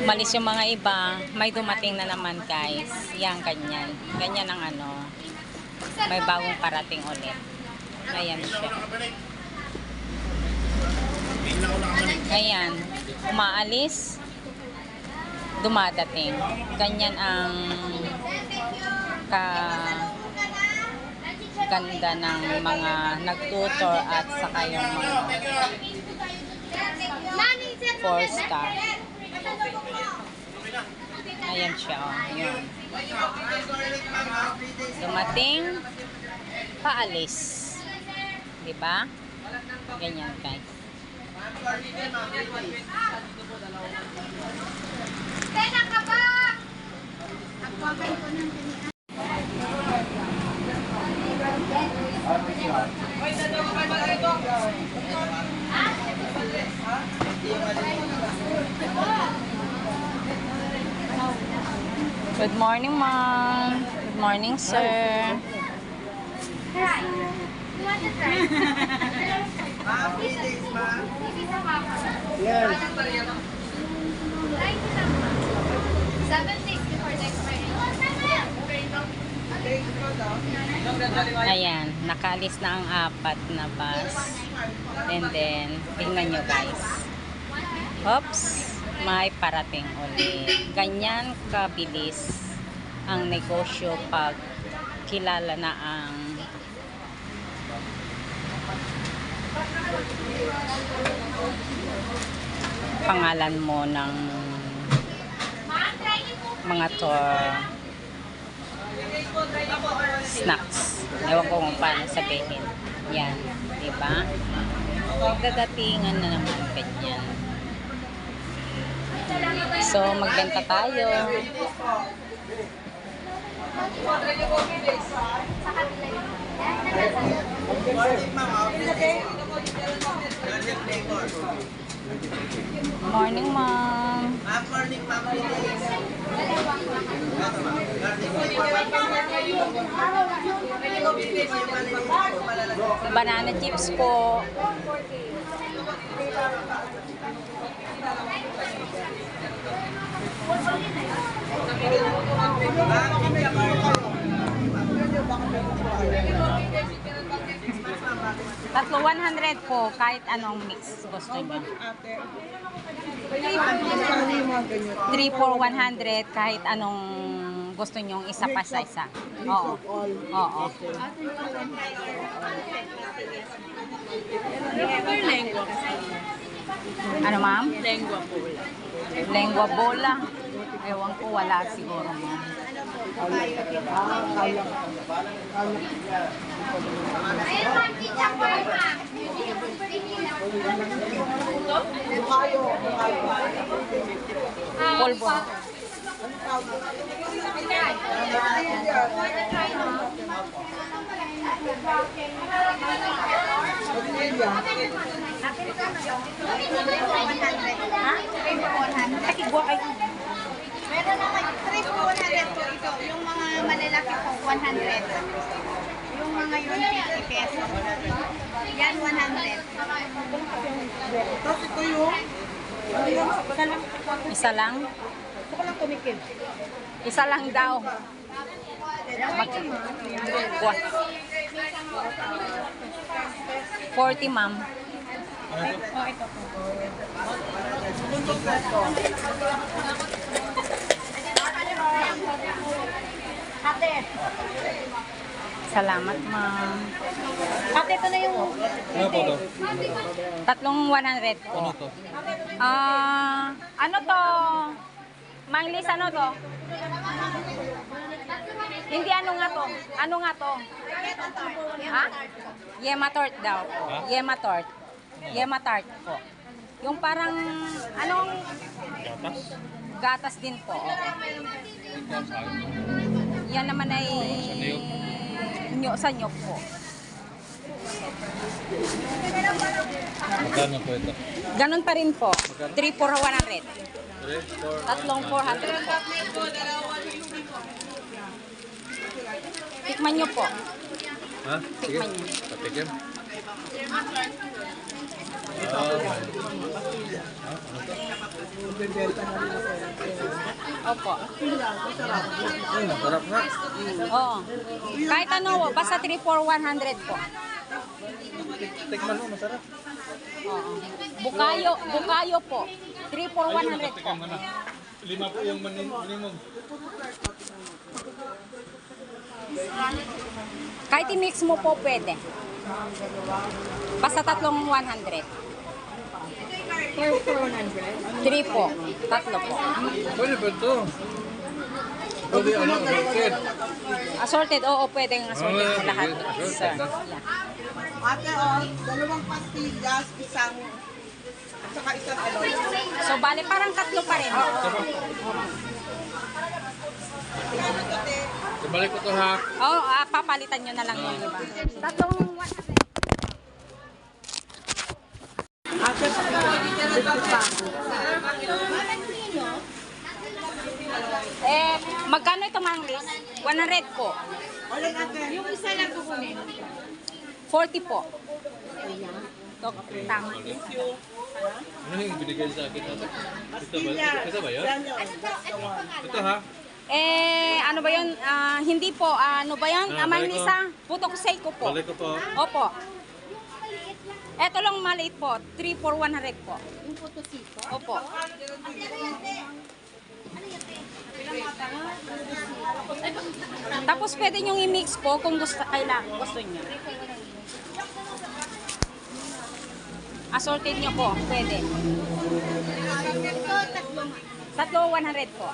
Umalis yung mga iba, may dumating na naman guys. Yan, ganyan. Ganyan ang ano. May bagong parating ulit. Ayan siya. Ayan. Umaalis. Dumadating. Ganyan ang ganda ng mga nagtutor at saka yung mga 4-star. Ayan siya, oh. Ayan. Dumating, paalis. Diba? Ganyan, guys. Tena ka ba? Good morning, ma'am. Good morning, sir. You want to try? Yes. 7 days before the expiration. Ayan, nakaalis na ang 4 na bus. And then, tingnan nyo guys. Oops, may parating ulit. Ganyan kabilis ang negosyo pag kilala na ang pangalan mo ng mga tour snacks. Ewan ko kung paano sabihin. Yan, diba? Dadatingan na naman ganyan. So, magbenta tayo. Morning, ma'am. Morning, ma'am. Banana chips po. Tatlo 100 po, kahit anong mix gusto nyo. 3 for 100, kahit anong gusto nyong isa pa sa isa. Oo. Oo. Ano, ma'am? Lengua bola. Lengua bola. Ewan ko, wala siguro, ma'am. Ayun, ma'am, chicha po, ma'am. Polvo. Meron naman 3 po 100 po ito. Yung mga malalaki po 100. Yung mga yun 50 pesos. Yan 100. Tapos ito yung Isa lang? Gusto ko lang tumikim. Isa lang daw. 40, ma'am. Ate. Salamat, ma'am. Ate, ito na yung... Ano po to? Tatlong 100 po. Ano to? Ano to? Manglis, ano to? Hindi, ano nga to? Ano nga to? Ha? Yema tart daw po. Ha? Yema tart. Yema tart po. Yung parang, anong Gatas? gatas din po. Oo. Ikaw sa akin. Yan naman ay nyo sa nyok po. Magkano po ito? Ganun pa rin po. 3 for 100. 3, 4, Tatlong 400 po. Tikman nyo po. Ha? Sige. Tikman nyo. Patikim. Bebenta na rin ako. Opo. Ay, masarap nga. Oo. Kahit ano, basta 3 for 100 po. Tikman mo, masarap. Oo. Bukayo po. 3 for 100 po. Tikman mo na. 5 po yung minimum. Kahit i-mix mo po pwede. Basta tatlong 100. 3 po. Tatlo po. Pwede ba ito? Pwede ano, roasted. Assorted, oo, pwedeng assorted Ah, po lahat. sige. Sir. Assorted na. Yeah. Ate, dalawang pastillas, isang, at saka isang aloy. So, bale, parang tatlo pa rin. Ibalik ko to ha. Oo, papalitan nyo na lang yung iba. Tatlong 100. Ate, Magkano ito, Manglis? 100 po. Ulit ate. Yung isa lang kukunin. 40 po. Ito, tama. Ano yung binigay sa akin? Ito ba yun? Yan yun. That's the one. Ito ha? Ano ba yun? Hindi po. Ano ba yun? Ah, balik ko. Manglisa? Putok ko po. Balik ko po. Opo. Ito lang maliit po. 3 for 100 po. Yung putosiko. Opo. Tapos pwede nyong i-mix po kung gusto nyo. Assorted nyo po. Pwede. Tatlo 100 po.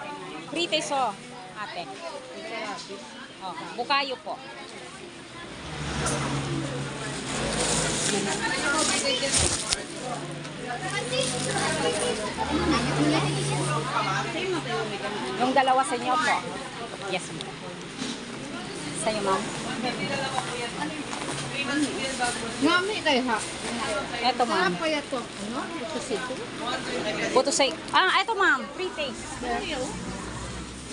Free peso, ate. Oh, bukayo po. Yung dalawa sa inyo po. Yes, ma'am. Sa'yo, ma'am. Ngami kayo ha. Eto, ma'am. Ano kaya to? Ano? Putosiko? Putosay. Eto, ma'am. Free taste.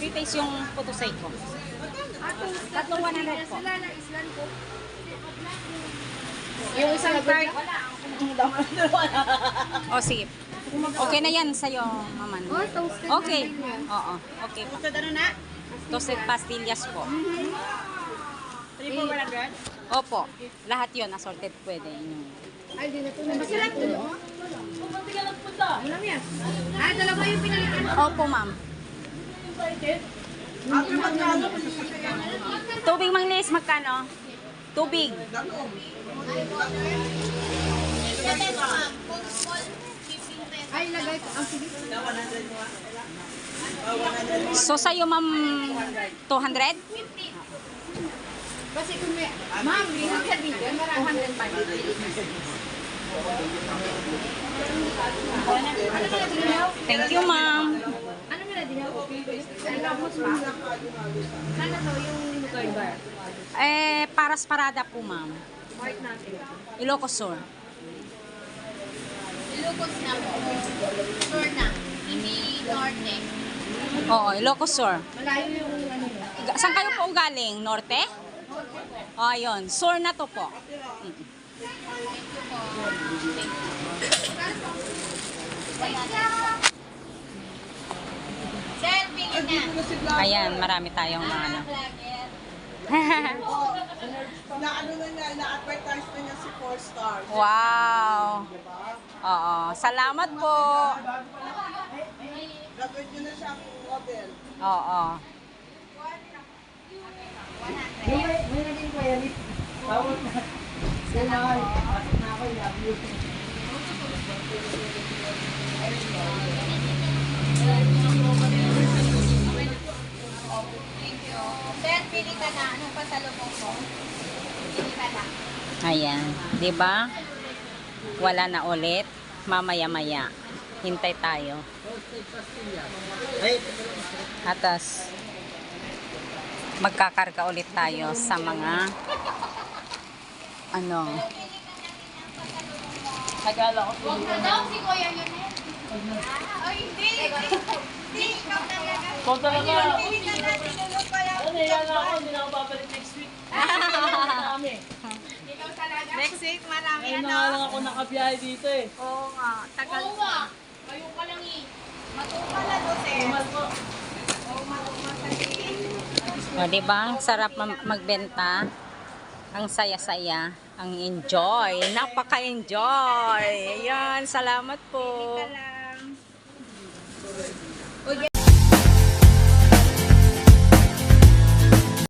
Free taste yung putosay ko. Tatlong 100 po. Yung isang card. O, sige. Okay na yan sa'yo, maman. Oh, toasted. Okay. Oo. Okay po. Ano na? Toasted pastillas po. 3 for 100? Opo. Lahat yon assorted pwede. Ay, di na to. Masarap to. Ano yan? Ah, dalawa yung pinalitan. Opo, ma'am. Ate, magkano? Tubig, Manglis, magkano? Tubig. Ay, lagay ko. Ang sige. So, sa'yo, ma'am, 200? Kasi kung may... Ma'am, lihat sa video. Marang 100 pa. Thank you, ma'am. Ano nila din ako? Ano labos pa? Sana to yung lugar bar. Paras parada po, ma'am. Mark natin. Ilocos Sur. Ilocos na po. Sur na. Hindi norte. Oo, Ilocos Sur. Malayo yung ano yun. Saan kayo po galing? Norte? O, ayun. Sur na to po. Sir, bigyan na. Ayan, marami tayong mga ano. Na ano na niya, na-advertise na niya si 4 stars. Wow. Oo. Salamat po. Gagawin niyo na siyang model. Oo. Sir, pili ka na. Anong pasalubong mo? Pili ka na. Ayan. 'Di ba? Wala na ulit. Mamaya-maya. Hintay tayo. Atas magkakarga ulit tayo sa mga ano. Nagala ko. Daw si Kuya yun eh. Ay, hindi. Hindi, ikaw talaga. Ikaw talaga. Pili ka na. Tinulog ko lang. Ano yan ako, hindi na ako babalik next week. Marami. Ikaw talaga. Next week, marami Ngayon na nga lang ako nakabiyahe dito eh. Oo nga, tagal. Oo nga. Kayo ka lang eh. Matupa na doon eh. Tumal ko. O, di ba? Sarap magbenta. Ang saya-saya. Ang enjoy. Napaka-enjoy. Ayan, salamat po. Pala.